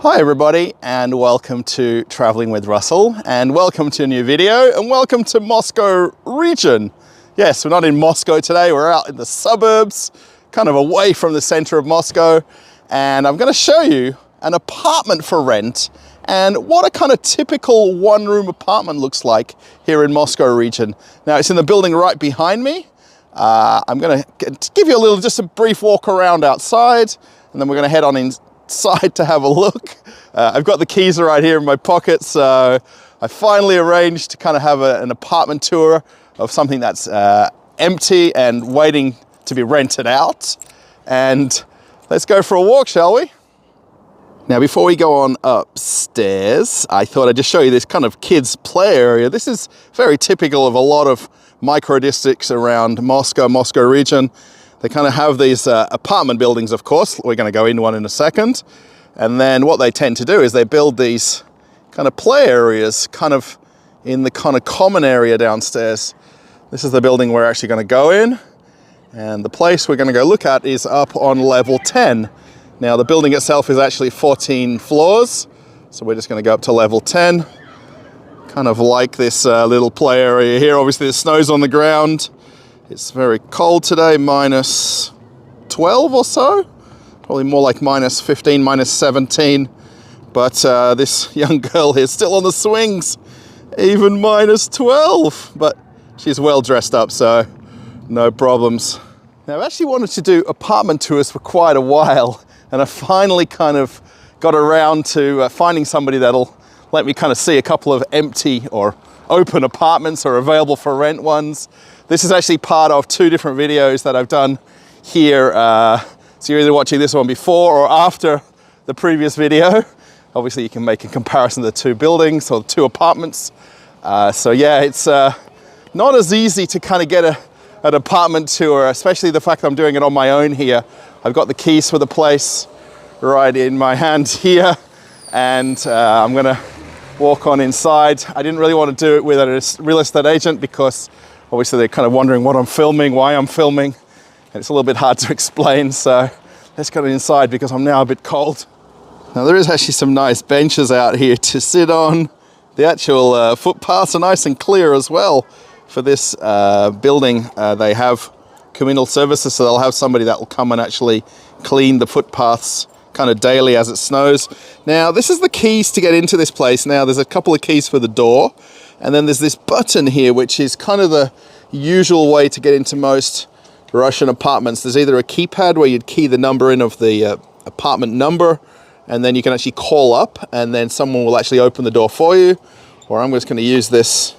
Hi everybody, and welcome to Traveling with Russell, and welcome to a new video, and welcome to Moscow region. Yes, we're not in Moscow today, we're out in the suburbs, kind of away from the center of Moscow, and I'm going to show you an apartment for rent and what a kind of typical one-room apartment looks like here in Moscow region. Now, it's in the building right behind me. I'm going to give you just a brief walk around outside, and then we're going to head on inside to have a look. I've got the keys right here in my pocket, so I finally arranged to kind of have an apartment tour of something that's empty and waiting to be rented out. And let's go for a walk, shall we? Now, before we go on upstairs, I thought I'd just show you this kind of kids' play area. This is very typical of a lot of micro districts around Moscow region. They kind of have these apartment buildings, of course. We're going to go into one in a second. And then what they tend to do is they build these kind of play areas kind of in the kind of common area downstairs. This is the building we're actually going to go in. And the place we're going to go look at is up on level 10. Now, the building itself is actually 14 floors. So we're just going to go up to level 10. Kind of like this little play area here. Obviously, the snow's on the ground. It's very cold today, minus 12 or so. Probably more like minus 15, minus 17. But this young girl here is still on the swings, even minus 12. But she's well dressed up, so no problems. Now, I've actually wanted to do apartment tours for quite a while, and I finally kind of got around to finding somebody that'll let me kind of see a couple of empty or open apartments or available for rent ones. This is actually part of two different videos that I've done here. So you're either watching this one before or after the previous video. Obviously, you can make a comparison of the two buildings or the two apartments. So yeah, it's not as easy to kind of get an apartment tour, especially the fact that I'm doing it on my own here. I've got the keys for the place right in my hand here, and I'm gonna walk on inside. I didn't really want to do it with a real estate agent because obviously they're kind of wondering what I'm filming, why I'm filming, and it's a little bit hard to explain. So let's go inside because I'm now a bit cold. Now, there is actually some nice benches out here to sit on. The actual footpaths are nice and clear as well. For this building, they have Communal Services, so they'll have somebody that will come and actually clean the footpaths kind of daily as it snows. Now, this is the keys to get into this place. Now, there's a couple of keys for the door, and then there's this button here, which is kind of the usual way to get into most Russian apartments. There's either a keypad where you'd key the number in of the apartment number, and then you can actually call up, and then someone will actually open the door for you. Or I'm just going to use this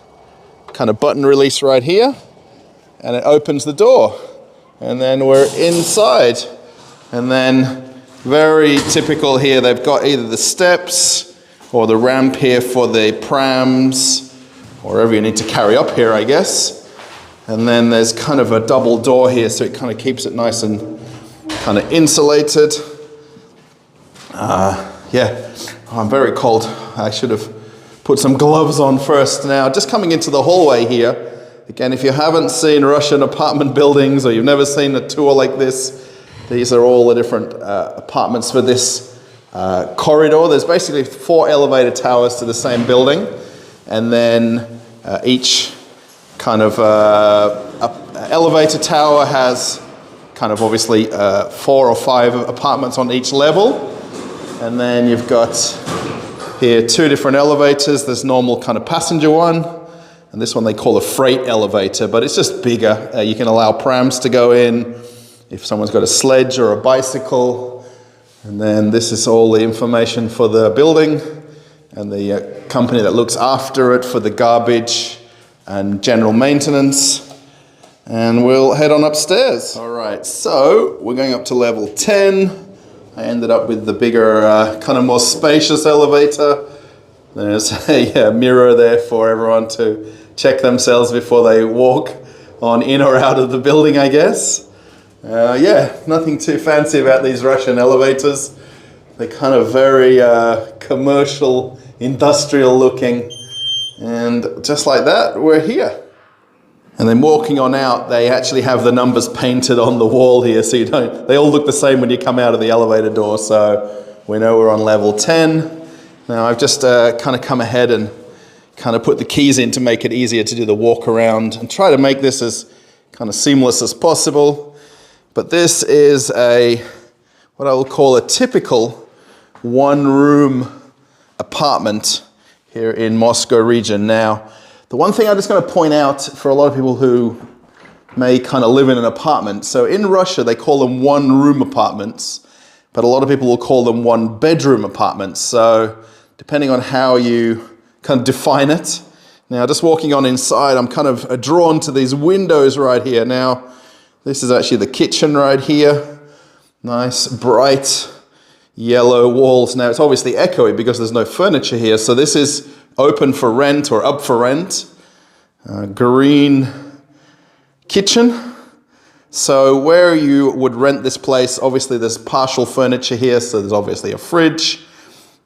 kind of button release right here, and it opens the door. And then we're inside. And then very typical here, they've got either the steps or the ramp here for the prams, or whatever you need to carry up here, I guess. And then there's kind of a double door here, so it kind of keeps it nice and kind of insulated. Yeah, I'm very cold. I should have put some gloves on first. Now, just coming into the hallway here, again, if you haven't seen Russian apartment buildings or you've never seen a tour like this, these are all the different apartments for this corridor. There's basically 4 elevator towers to the same building, and then each kind of elevator tower has kind of obviously 4 or 5 apartments on each level. And then you've got here 2 different elevators. There's normal kind of passenger one, and this one they call a freight elevator, but it's just bigger. You can allow prams to go in if someone's got a sledge or a bicycle. And then this is all the information for the building and the company that looks after it for the garbage and general maintenance. And we'll head on upstairs. All right, so we're going up to level 10. I ended up with the bigger, kind of more spacious elevator. There's a mirror there for everyone to check themselves before they walk on in or out of the building, I guess. Yeah, nothing too fancy about these Russian elevators. They're kind of very commercial, industrial looking. And just like that, we're here. And then walking on out, they actually have the numbers painted on the wall here, so they all look the same when you come out of the elevator door. So We know we're on level 10. Now I've just kind of come ahead and kind of put the keys in to make it easier to do the walk around and try to make this as kind of seamless as possible. But this is what I will call a typical one-room apartment here in Moscow region. Now, the one thing I'm just going to point out for a lot of people who may kind of live in an apartment. So in Russia, they call them one-room apartments, but a lot of people will call them one-bedroom apartments. So depending on how you kind of define it. Now, just walking on inside, I'm kind of drawn to these windows right here. Now, this is actually the kitchen right here. Nice, bright yellow walls. Now, it's obviously echoey because there's no furniture here. So this is open for rent or up for rent. Green kitchen. So where you would rent this place, obviously there's partial furniture here. So there's obviously a fridge.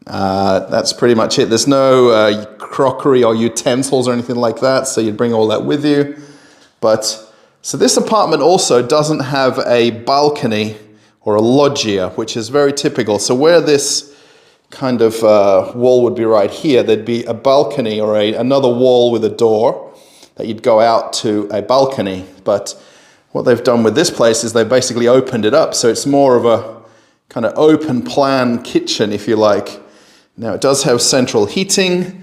That's pretty much it. There's no crockery or utensils or anything like that, so you'd bring all that with you. So this apartment also doesn't have a balcony or a loggia, which is very typical. So where this kind of wall would be right here, there'd be a balcony or another wall with a door that you'd go out to a balcony. But what they've done with this place is they basically opened it up, so it's more of a kind of open plan kitchen, if you like. Now, it does have central heating,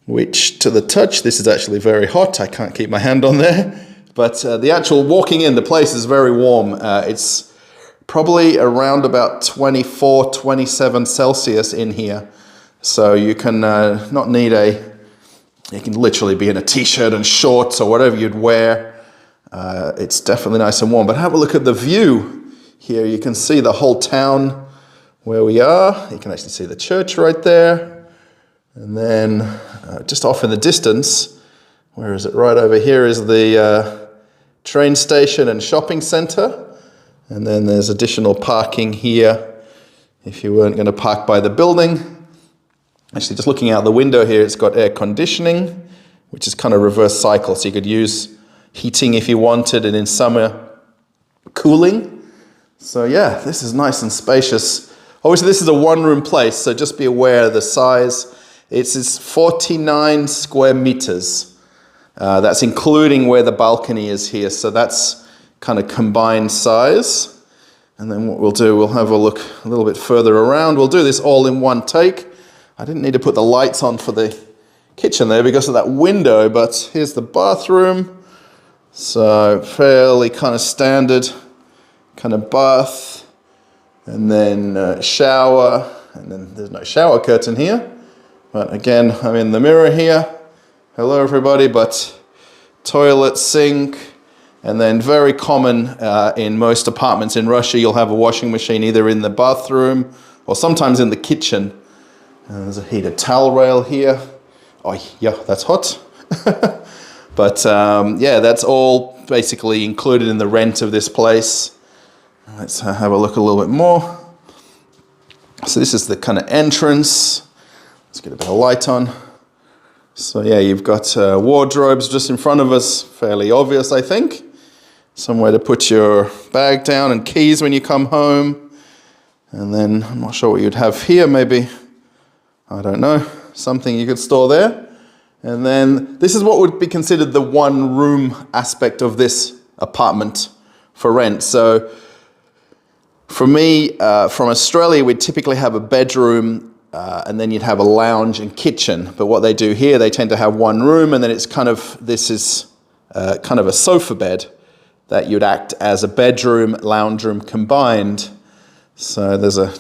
which to the touch, this is actually very hot. I can't keep my hand on there. But the actual walking in, the place is very warm. It's probably around about 24, 27 Celsius in here. So you can not need you can literally be in a t-shirt and shorts or whatever you'd wear. It's definitely nice and warm. But have a look at the view here. You can see the whole town where we are. You can actually see the church right there. And then just off in the distance, where is it? Right over here is the train station and shopping center. And then there's additional parking here if you weren't going to park by the building. Actually, just looking out the window here, it's got air conditioning, which is kind of reverse cycle. So you could use heating if you wanted, and in summer, cooling. So yeah, this is nice and spacious. Obviously, this is a one-room place, so just be aware of the size. It's 49 square meters. That's including where the balcony is here, so that's kind of combined size. And then what we'll do, we'll have a look a little bit further around. We'll do this all in one take. I didn't need to put the lights on for the kitchen there because of that window, but here's the bathroom. So fairly kind of standard kind of bath. And then shower, and then there's no shower curtain here. But again, I'm in the mirror here. Hello everybody, but toilet, sink, and then very common in most apartments in Russia, you'll have a washing machine either in the bathroom or sometimes in the kitchen. There's a heated towel rail here. Oh yeah, that's hot. But yeah, that's all basically included in the rent of this place. Let's have a look a little bit more. So this is the kind of entrance. Let's get a bit of light on. So yeah, you've got wardrobes just in front of us. Fairly obvious, I think. Somewhere to put your bag down and keys when you come home. And then, I'm not sure what you'd have here. Maybe, I don't know, something you could store there. And then, this is what would be considered the one-room aspect of this apartment for rent. So, for me, from Australia, we'd typically have a bedroom and then you'd have a lounge and kitchen. But what they do here, they tend to have one room, and then it's kind of, this is kind of a sofa bed that you'd act as a bedroom, lounge room combined. So there's I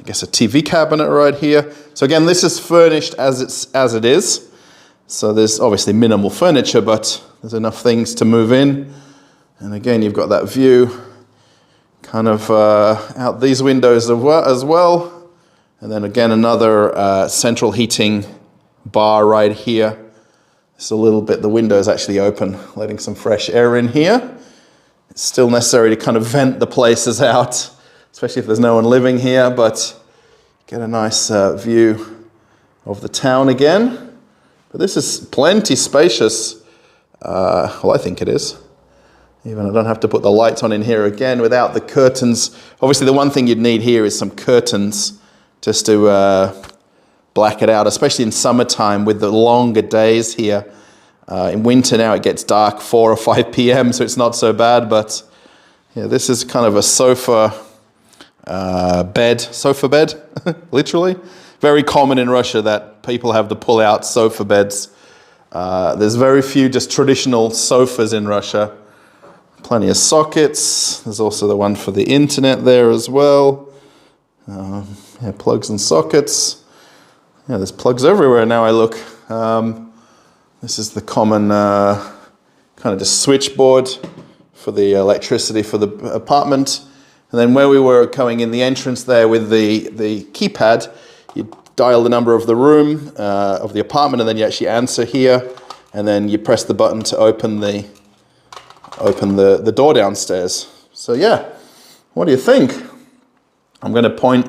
guess a TV cabinet right here. So again, this is furnished as it is. So there's obviously minimal furniture, but there's enough things to move in. And again, you've got that view kind of out these windows as well. And then again, another central heating bar right here. It's a little bit, the window is actually open, letting some fresh air in here. It's still necessary to kind of vent the places out, especially if there's no one living here, but get a nice view of the town again. But this is plenty spacious. Well, I think it is. Even I don't have to put the lights on in here again without the curtains. Obviously, the one thing you'd need here is some curtains just to black it out, especially in summertime with the longer days here. In winter now it gets dark 4 or 5 p.m. so it's not so bad, but yeah, this is kind of a sofa bed, literally. Very common in Russia that people have to pull out sofa beds. There's very few just traditional sofas in Russia. Plenty of sockets. There's also the one for the internet there as well. Yeah, plugs and sockets. Yeah, there's plugs everywhere now I look. This is the common kind of just switchboard for the electricity for the apartment. And then where we were going in the entrance there with the keypad, you dial the number of the room, of the apartment, and then you actually answer here, and then you press the button to open the door downstairs. So yeah, what do you think? I'm going to point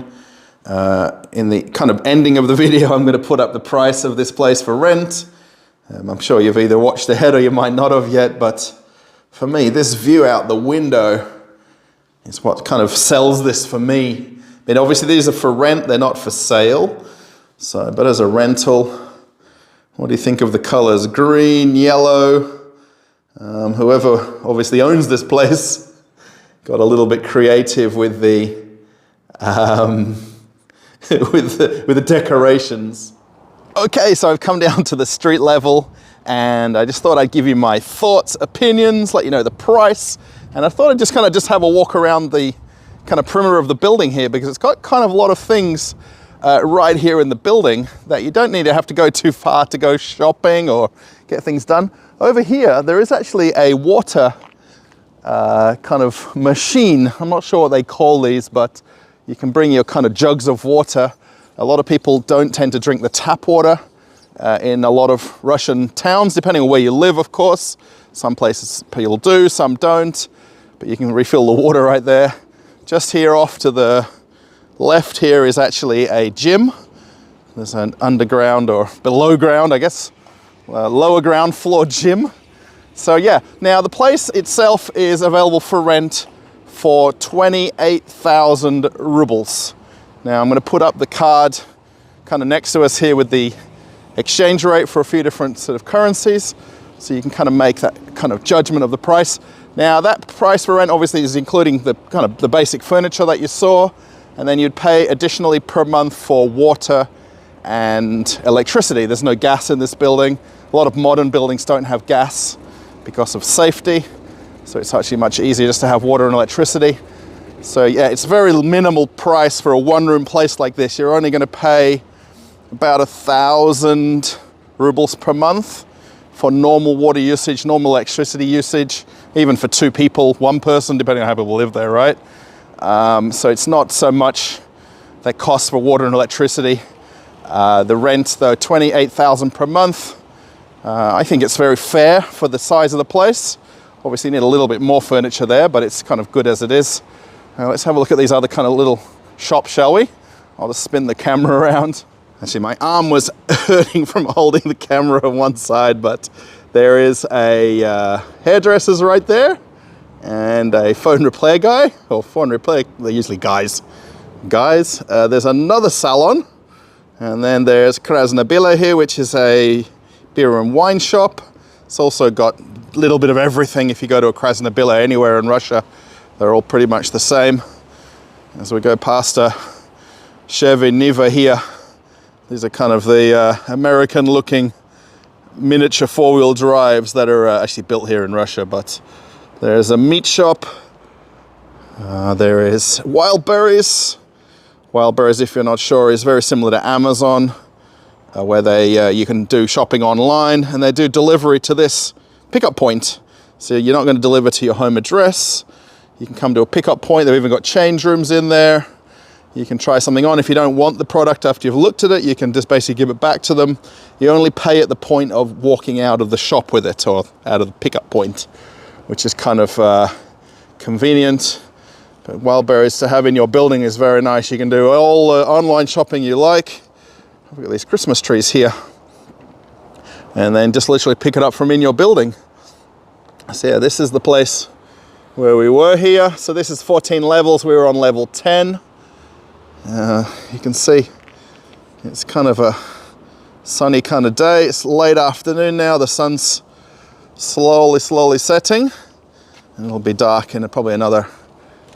in the kind of ending of the video, I'm going to put up the price of this place for rent. I'm sure you've either watched ahead or you might not have yet, but for me, this view out the window is what kind of sells this for me. I mean, obviously these are for rent, they're not for sale. So, but as a rental, what do you think of the colors? Green, yellow. Whoever obviously owns this place got a little bit creative with the with the decorations. Okay, so I've come down to the street level, and I just thought I'd give you my thoughts, opinions, let you know the price, and I thought I'd just have a walk around the kind of perimeter of the building here, because it's got kind of a lot of things right here in the building that you don't need to have to go too far to go shopping or get things done. Over here, there is actually a water kind of machine. I'm not sure what they call these, but you can bring your kind of jugs of water. A lot of people don't tend to drink the tap water in a lot of Russian towns, depending on where you live, of course. Some places people do, some don't, but you can refill the water right there. Just here off to the left here is actually a gym. There's an underground or below ground, I guess, lower ground floor gym. So yeah, now the place itself is available for rent for 28,000 rubles. Now I'm going to put up the card kind of next to us here with the exchange rate for a few different sort of currencies, so you can kind of make that kind of judgment of the price. Now that price for rent obviously is including the kind of the basic furniture that you saw, and then you'd pay additionally per month for water and electricity. There's no gas in this building. A lot of modern buildings don't have gas because of safety, so it's actually much easier just to have water and electricity. So yeah, it's a very minimal price for a one-room place like this. You're only going to pay about 1,000 rubles per month for normal water usage, normal electricity usage, even for 2 people, 1 person, depending on how people live there, right? So it's not so much that cost for water and electricity. The rent, though, 28,000 per month. I think it's very fair for the size of the place. Obviously, you need a little bit more furniture there, but it's kind of good as it is. Let's have a look at these other kind of little shops, shall we? I'll just spin the camera around. Actually, my arm was hurting from holding the camera on one side, but there is a hairdresser's right there, and a phone repair guy, or phone repair, they're usually guys. There's another salon, and then there's Krasnobila here, which is a beer and wine shop. It's also got a little bit of everything. If you go to a Krasnobila anywhere in Russia, they're all pretty much the same. As we go past a Chevy Niva here, these are kind of the American-looking miniature 4-wheel drives that are actually built here in Russia. But there's a meat shop. There is Wild Berries. Wild Berries, if you're not sure, is very similar to Amazon, where you can do shopping online, and they do delivery to this pickup point. So you're not going to deliver to your home address. You can come to a pickup point. They've even got change rooms in there. You can try something on. If you don't want the product after you've looked at it, you can just basically give it back to them. You only pay at the point of walking out of the shop with it, or out of the pickup point, which is kind of convenient. But Wild Berries to have in your building is very nice. You can do all the online shopping you like. Look at these Christmas trees here. And then just literally pick it up from in your building. So yeah, this is the place where we were here. So this is 14 levels. We were on level 10. You can see it's kind of a sunny kind of day. It's late afternoon now. The sun's slowly setting, and it'll be dark in probably another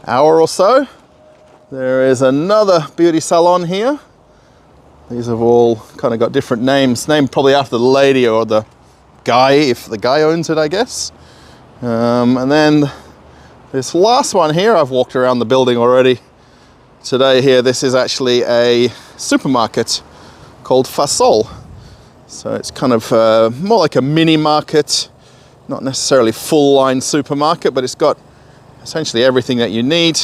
hour or so. There is another beauty salon here. These have all kind of got different names, named probably after the lady or the guy, if the guy owns it, I guess. And then this last one here, I've walked around the building already today here. This is actually a supermarket called Fasol. So it's kind of more like a mini market, not necessarily full line supermarket, but it's got essentially everything that you need.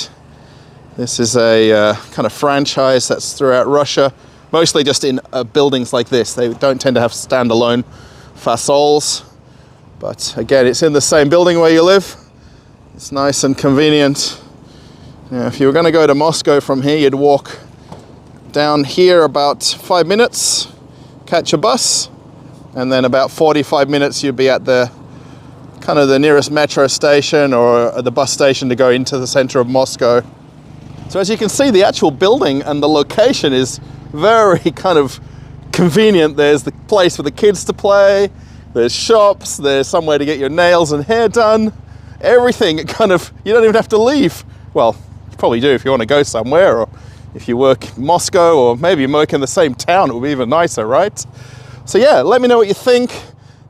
This is a kind of franchise that's throughout Russia, mostly just in buildings like this. They don't tend to have standalone Fasols, but again, it's in the same building where you live. It's nice and convenient. Now, if you were going to go to Moscow from here, you'd walk down here about 5 minutes, catch a bus, and then about 45 minutes you'd be at the kind of the nearest metro station or the bus station to go into the center of Moscow. So as you can see, the actual building and the location is very kind of convenient. There's the place for the kids to play, there's shops, there's somewhere to get your nails and hair done, everything kind of, you don't even have to leave. Well, you probably do if you want to go somewhere, or if you work in Moscow, or maybe you work in the same town, it would be even nicer, right? So yeah, let me know what you think.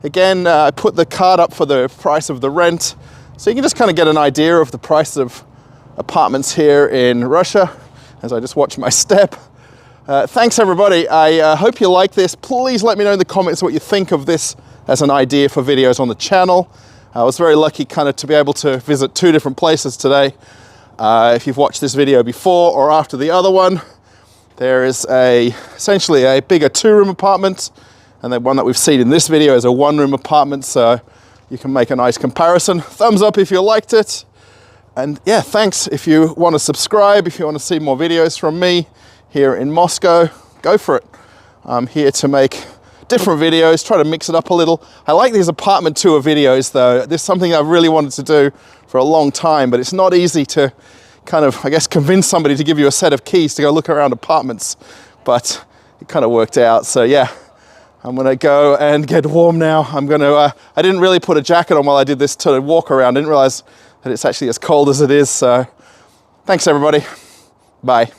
Again, I put the card up for the price of the rent, so you can just kind of get an idea of the price of apartments here in Russia as I just watch my step. Thanks everybody. I hope you like this. Please let me know in the comments what you think of this as an idea for videos on the channel. I was very lucky kind of to be able to visit 2 different places today. If you've watched this video before or after the other one, there is essentially a bigger 2-room apartment, and the one that we've seen in this video is a 1-room apartment, so you can make a nice comparison. Thumbs up if you liked it. And yeah, thanks. If you want to subscribe, if you want to see more videos from me here in Moscow, go for it. I'm here to make different videos, try to mix it up a little. I like these apartment tour videos though. This is something I've really wanted to do for a long time, but it's not easy to kind of, I guess, convince somebody to give you a set of keys to go look around apartments, but it kind of worked out. So yeah, I'm gonna go and get warm now. I didn't really put a jacket on while I did this to walk around. I didn't realize that it's actually as cold as it is. So thanks everybody. Bye.